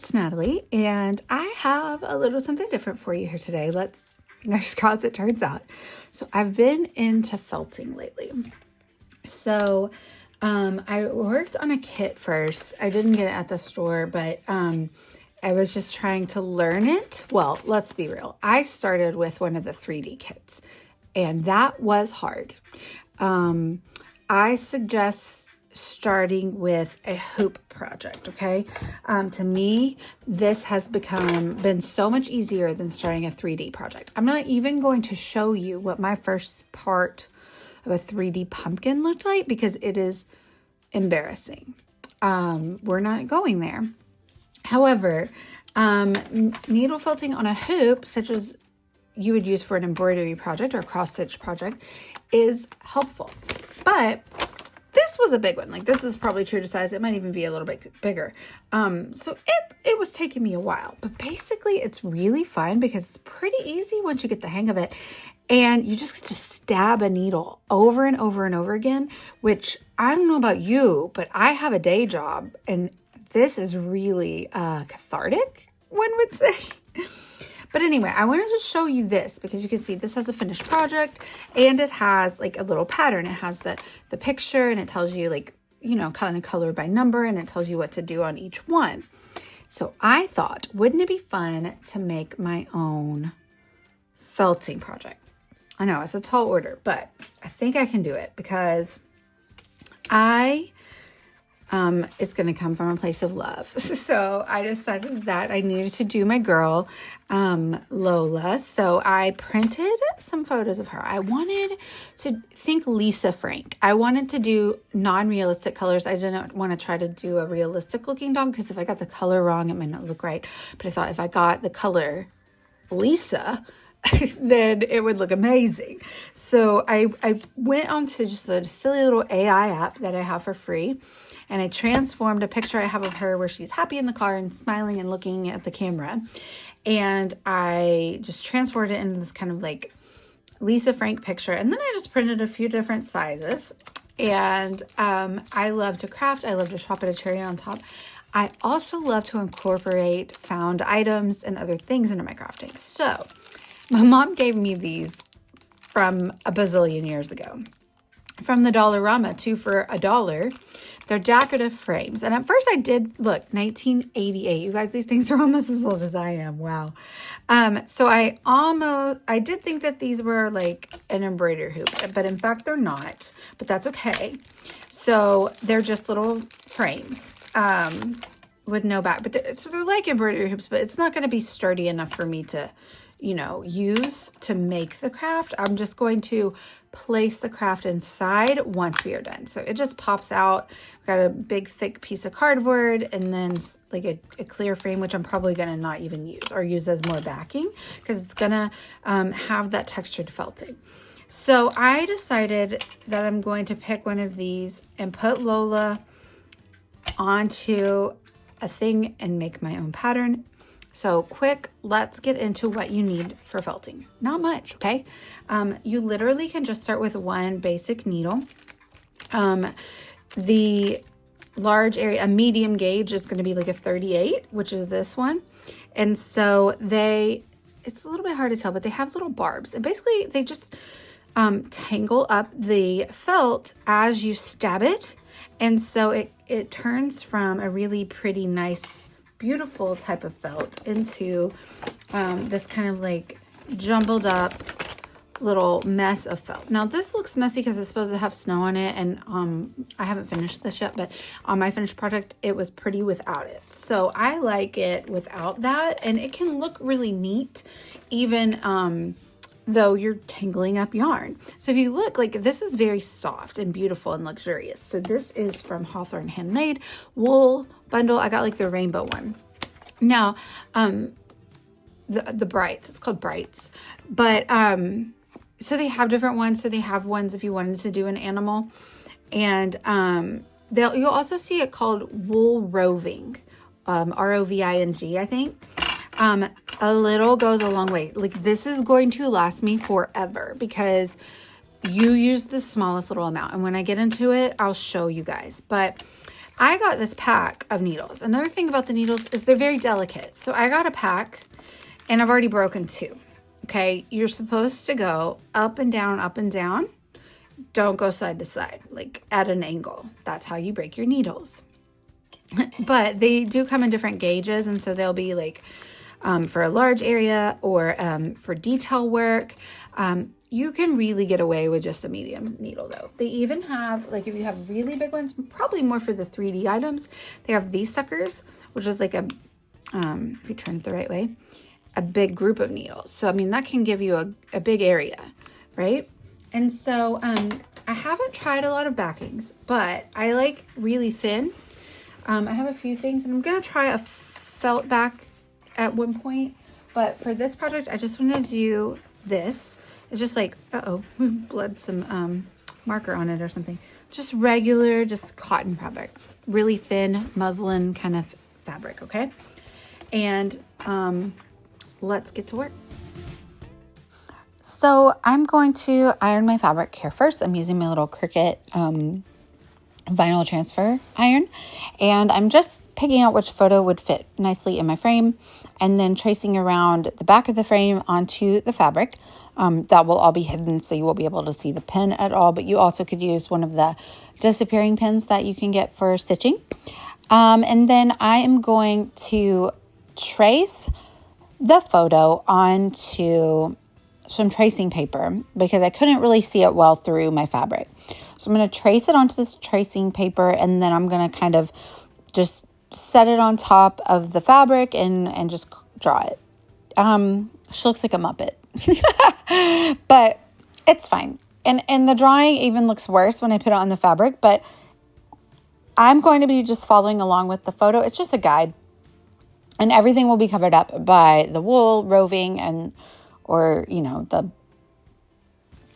it's Natalie, and I have a little something different for you here today. Let's cross it turns out. So I've been into felting lately. So I worked on a kit first. I didn't get it at the store, but I was just trying to learn it. Well, let's be real. I started with one of the 3D kits, and that was hard. I suggest starting with a hoop project, okay? To me, this has been so much easier than starting a 3D project. I'm not even going to show you what my first part of a 3D pumpkin looked like because it is embarrassing. We're not going there. However, needle felting on a hoop, such as you would use for an embroidery project or a cross stitch project, is helpful. But this was a big one. Like, this is probably true to size. It might even be a little bit bigger. So it was taking me a while, but basically it's really fun because it's pretty easy once you get the hang of it. And you just get to stab a needle over and over and over again, which I don't know about you, but I have a day job and this is really cathartic, one would say. But anyway, I wanted to show you this because you can see this has a finished project and it has like a little pattern. It has the picture and it tells you, like, you know, kind of color by number, and it tells you what to do on each one. So I thought, wouldn't it be fun to make my own felting project? I know it's a tall order, but I think I can do it because it's going to come from a place of love. So I decided that I needed to do my girl, Lola. So I printed some photos of her. I wanted to think Lisa Frank. I wanted to do non-realistic colors. I didn't want to try to do a realistic looking dog because if I got the color wrong, it might not look right. But I thought if I got the color Lisa, then it would look amazing. So I went onto just a silly little AI app that I have for free. And I transformed a picture I have of her where she's happy in the car and smiling and looking at the camera. And I just transformed it into this kind of like Lisa Frank picture. And then I just printed a few different sizes. And I love to craft. I love to shop at a cherry on top. I also love to incorporate found items and other things into my crafting. So my mom gave me these from a bazillion years ago. From the Dollarama, 2 for $1. They're decorative frames. And at first I did, look, 1988. You guys, these things are almost as old as I am. Wow. So I did think that these were like an embroidery hoop, but in fact they're not, but that's okay. So they're just little frames with no back, but so they're like embroidery hoops, but it's not going to be sturdy enough for me to, you know, use to make the craft. I'm just going to place the craft inside once we are done. So it just pops out. I've got a big thick piece of cardboard and then like a clear frame, which I'm probably going to not even use or use as more backing because it's going to have that textured felting. So I decided that I'm going to pick one of these and put Lola onto a thing and make my own pattern. So quick, let's get into what you need for felting. Not much, okay? You literally can just start with one basic needle. The large area, a medium gauge is going to be like a 38, which is this one. And so it's a little bit hard to tell, but they have little barbs. And basically they just tangle up the felt as you stab it. And so it turns from a really pretty, nice, beautiful type of felt into this kind of like jumbled up little mess of felt. Now this looks messy because it's supposed to have snow on it, and I haven't finished this yet, but on my finished product it was pretty without it. So I like it without that, and it can look really neat even though you're tangling up yarn. So if you look, like, this is very soft and beautiful and luxurious. So this is from Hawthorne Handmade wool bundle. I got like the rainbow one. Now, the Brights, it's called Brights, but so they have different ones. So they have ones if you wanted to do an animal, and you'll also see it called wool roving, R-O-V-I-N-G, I think. A little goes a long way. Like, this is going to last me forever because you use the smallest little amount. And when I get into it, I'll show you guys. But I got this pack of needles. Another thing about the needles is they're very delicate. So I got a pack and I've already broken 2. Okay, you're supposed to go up and down, up and down. Don't go side to side, like at an angle. That's how you break your needles. But they do come in different gauges, and so they'll be like for a large area or for detail work. You can really get away with just a medium needle though. They even have, like if you have really big ones, probably more for the 3D items, they have these suckers, which is like a, if you turn it the right way, a big group of needles. So, I mean, that can give you a big area, right? And so I haven't tried a lot of backings, but I like really thin. I have a few things, and I'm going to try a felt back at one point. But for this project, I just want to do this. It's just like, we bled some marker on it or something. Just regular, just cotton fabric. Really thin muslin kind of fabric, okay? And let's get to work. So I'm going to iron my fabric here first. I'm using my little Cricut vinyl transfer iron, and I'm just picking out which photo would fit nicely in my frame, and then tracing around the back of the frame onto the fabric. That will all be hidden, so you won't be able to see the pin at all, but you also could use one of the disappearing pins that you can get for stitching. And then I am going to trace the photo onto some tracing paper because I couldn't really see it well through my fabric. So I'm going to trace it onto this tracing paper, and then I'm going to kind of just set it on top of the fabric and just draw it. She looks like a Muppet, but it's fine. And the drawing even looks worse when I put it on the fabric, but I'm going to be just following along with the photo. It's just a guide, and everything will be covered up by the wool, roving, or you know,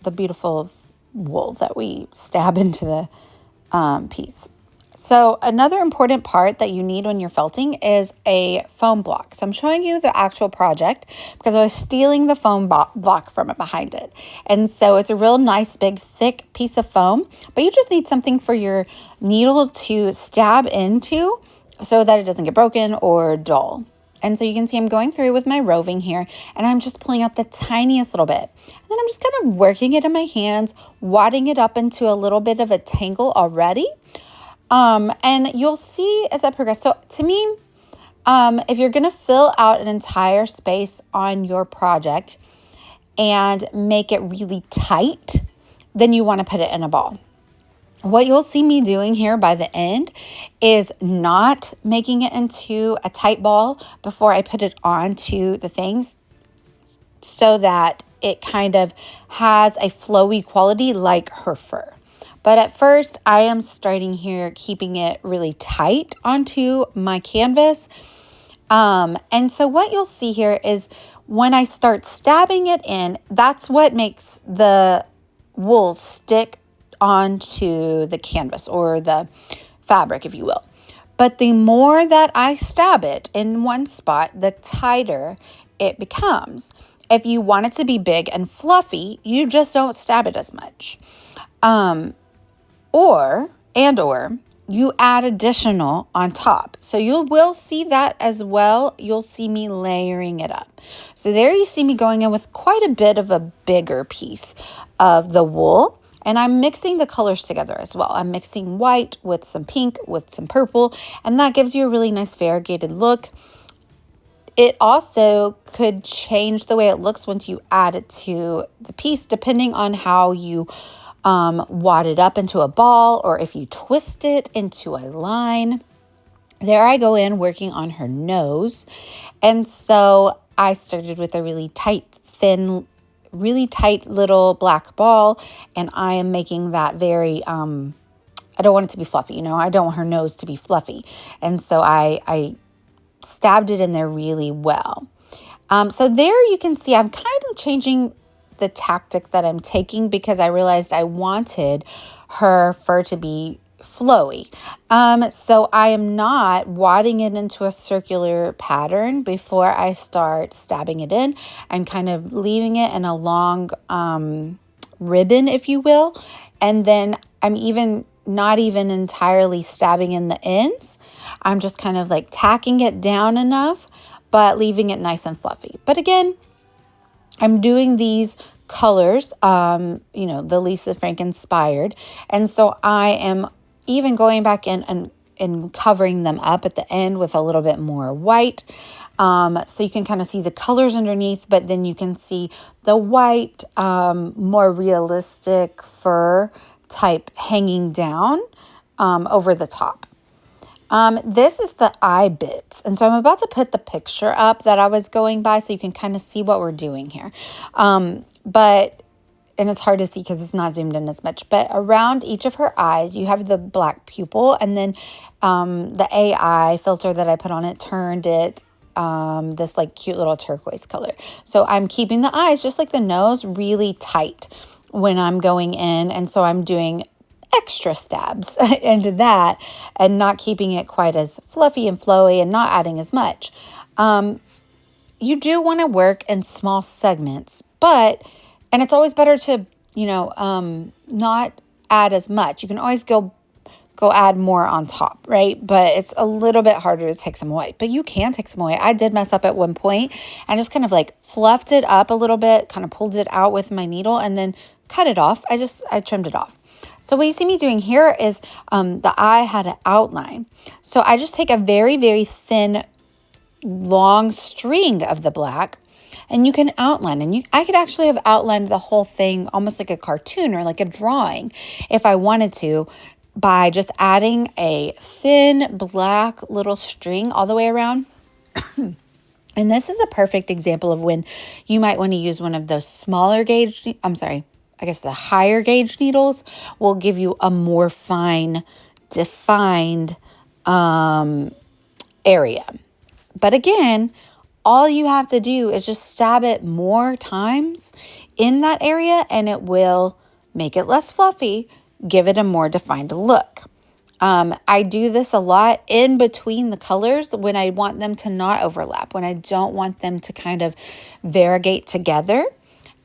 the beautiful wool that we stab into the piece. So another important part that you need when you're felting is a foam block. So I'm showing you the actual project because I was stealing the foam block from it behind it. And so it's a real nice, big, thick piece of foam, but you just need something for your needle to stab into so that it doesn't get broken or dull. And so you can see I'm going through with my roving here, and I'm just pulling out the tiniest little bit. And then I'm just kind of working it in my hands, wadding it up into a little bit of a tangle already. And you'll see as I progress. So to me, if you're going to fill out an entire space on your project and make it really tight, then you want to put it in a ball. What you'll see me doing here by the end is not making it into a tight ball before I put it onto the things so that it kind of has a flowy quality like her fur. But at first, I am starting here keeping it really tight onto my canvas. And so what you'll see here is when I start stabbing it in, that's what makes the wool stick onto the canvas or the fabric, if you will. But the more that I stab it in one spot, the tighter it becomes. If you want it to be big and fluffy, you just don't stab it as much. Or you add additional on top. So you will see that as well. You'll see me layering it up. So there you see me going in with quite a bit of a bigger piece of the wool. And I'm mixing the colors together as well. I'm mixing white with some pink, with some purple, and that gives you a really nice variegated look. It also could change the way it looks once you add it to the piece, depending on how you wad it up into a ball or if you twist it into a line. There I go in working on her nose. And so I started with a really tight, thin, really tight little black ball, and I am making that very I don't want it to be fluffy, you know, I don't want her nose to be fluffy, and so I stabbed it in there really well. So there you can see I'm kind of changing the tactic that I'm taking because I realized I wanted her fur to be flowy. So I am not wadding it into a circular pattern before I start stabbing it in and kind of leaving it in a long ribbon, if you will. And then I'm even not even entirely stabbing in the ends. I'm just kind of like tacking it down enough, but leaving it nice and fluffy. But again, I'm doing these colors, the Lisa Frank inspired. And so I am even going back in and covering them up at the end with a little bit more white. So you can kind of see the colors underneath, but then you can see the white, more realistic fur type hanging down over the top. This is the eye bits. And so I'm about to put the picture up that I was going by so you can kind of see what we're doing here. And it's hard to see because it's not zoomed in as much, but around each of her eyes, you have the black pupil, and then the AI filter that I put on it turned it this like cute little turquoise color. So I'm keeping the eyes, just like the nose, really tight when I'm going in. And so I'm doing extra stabs into that and not keeping it quite as fluffy and flowy and not adding as much. You do want to work in small segments, and it's always better to, not add as much. You can always go add more on top, right? But it's a little bit harder to take some away, but you can take some away. I did mess up at one point and just kind of like fluffed it up a little bit, kind of pulled it out with my needle and then cut it off. I trimmed it off. So what you see me doing here is the eye had an outline. So I just take a very, very thin, long string of the black, and you can outline. And I could actually have outlined the whole thing almost like a cartoon or like a drawing if I wanted to, by just adding a thin black little string all the way around. And this is a perfect example of when you might want to use one of those smaller gauge, the higher gauge needles will give you a more fine, defined area. But again, all you have to do is just stab it more times in that area and it will make it less fluffy, give it a more defined look. I do this a lot in between the colors when I want them to not overlap, when I don't want them to kind of variegate together.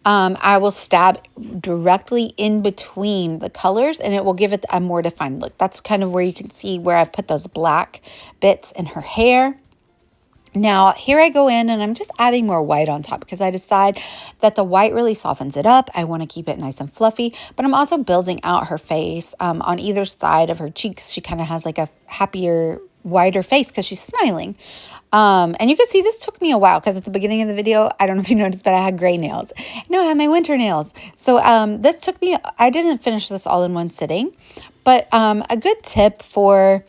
I will stab directly in between the colors and it will give it a more defined look. That's kind of where you can see where I've put those black bits in her hair. Now, here I go in and I'm just adding more white on top because I decide that the white really softens it up. I want to keep it nice and fluffy, but I'm also building out her face on either side of her cheeks. She kind of has like a happier, wider face because she's smiling. And you can see this took me a while because at the beginning of the video, I don't know if you noticed, but I had gray nails. No, I had my winter nails. So this took me, I didn't finish this all in one sitting, but a good tip for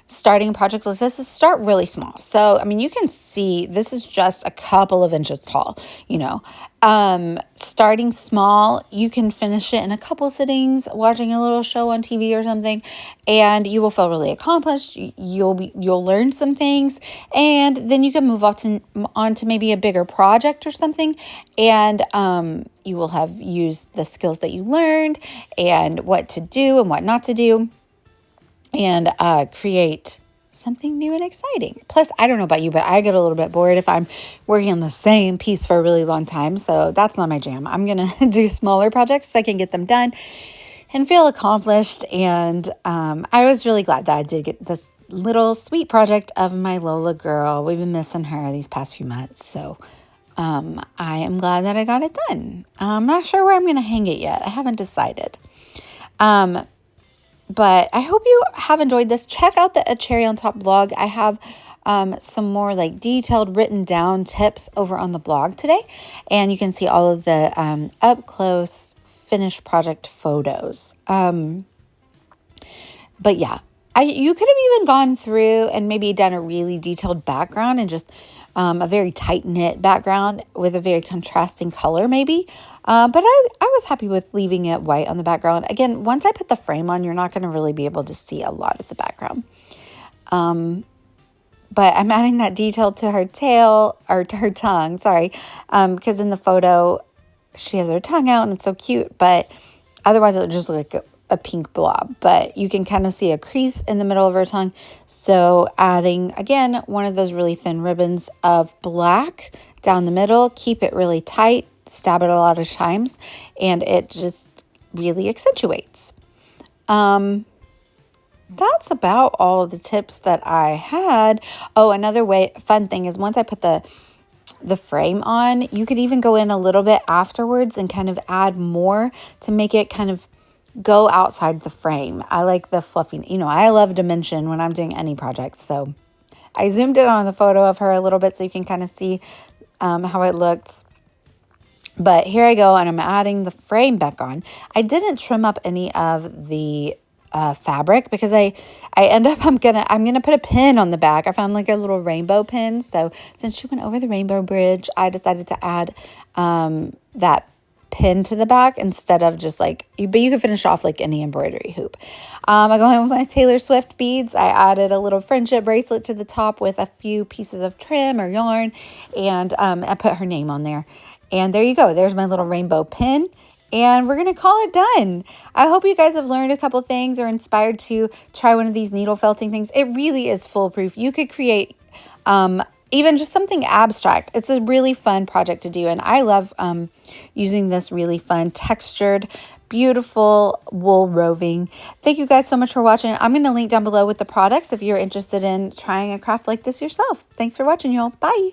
starting a project like this is start really small. So, you can see this is just a couple of inches tall, starting small, you can finish it in a couple sittings, watching a little show on TV or something, and you will feel really accomplished. You'll learn some things, and then you can move on to maybe a bigger project or something, and you will have used the skills that you learned and what to do and what not to do, and create something new and exciting. Plus, I don't know about you, but I get a little bit bored if I'm working on the same piece for a really long time. So that's not my jam. I'm going to do smaller projects so I can get them done and feel accomplished. And I was really glad that I did get this little sweet project of my Lola girl. We've been missing her these past few months. So I am glad that I got it done. I'm not sure where I'm going to hang it yet. I haven't decided. But I hope you have enjoyed this. Check out the A Cherry on Top blog. I have some more like detailed written down tips over on the blog today. And you can see all of the up close finished project photos. But yeah, you could have even gone through and maybe done a really detailed background and just a very tight-knit background with a very contrasting color maybe. But I was happy with leaving it white on the background. Again, once I put the frame on, you're not going to really be able to see a lot of the background. But I'm adding that detail to her tail, or to her tongue, sorry, because in the photo, she has her tongue out and it's so cute, but otherwise it would just look like a pink blob. But you can kind of see a crease in the middle of her tongue. So adding, again, one of those really thin ribbons of black down the middle, keep it really tight, stab it a lot of times, and it just really accentuates. that's about all of the tips that I had. Oh, another fun thing is once I put the frame on, you could even go in a little bit afterwards and kind of add more to make it kind of go outside the frame. I like the fluffy, I love dimension when I'm doing any project. So I zoomed in on the photo of her a little bit so you can kind of see how it looks. But here I go, and I'm adding the frame back on. I didn't trim up any of the fabric because I end up I'm gonna put a pin on the back. I found like a little rainbow pin. So since she went over the rainbow bridge, I decided to add that pin to the back instead of just like, but you can finish off like any embroidery hoop. I go in with my Taylor Swift beads. I added a little friendship bracelet to the top with a few pieces of trim or yarn, and I put her name on there. And there you go. There's my little rainbow pin. And we're going to call it done. I hope you guys have learned a couple things or inspired to try one of these needle felting things. It really is foolproof. You could create even just something abstract. It's a really fun project to do. And I love using this really fun textured, beautiful wool roving. Thank you guys so much for watching. I'm going to link down below with the products if you're interested in trying a craft like this yourself. Thanks for watching, y'all. Bye.